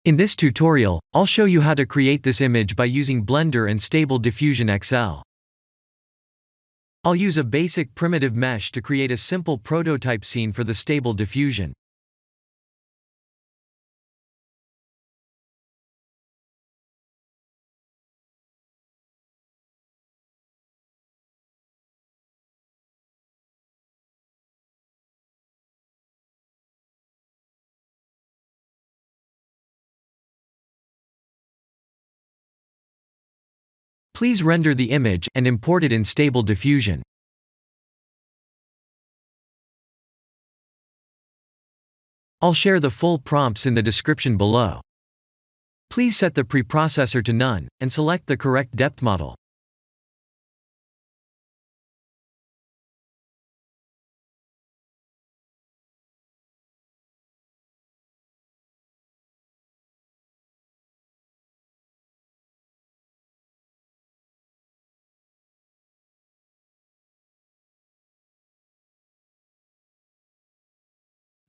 In this tutorial, I'll show you how to create this image by using Blender and Stable Diffusion XL. I'll use a basic primitive mesh to create a simple prototype scene for the Stable Diffusion. Please render the image and import it in Stable Diffusion. I'll share the full prompts in the description below. Please set the preprocessor to none, and select the correct depth model.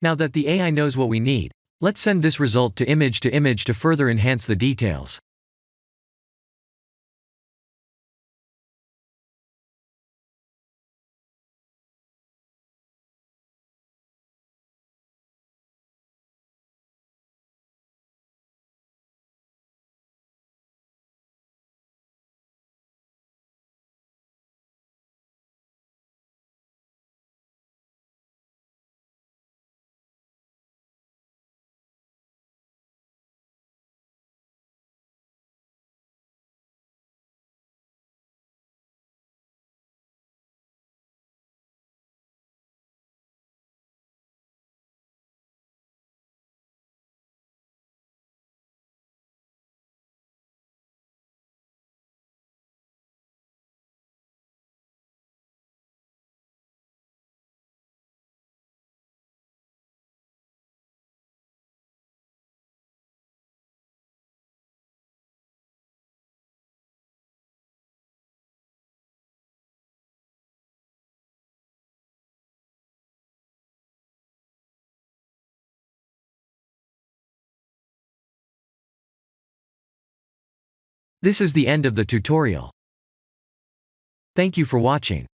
Now that the AI knows what we need, let's send this result to image to further enhance the details. This is the end of the tutorial. Thank you for watching.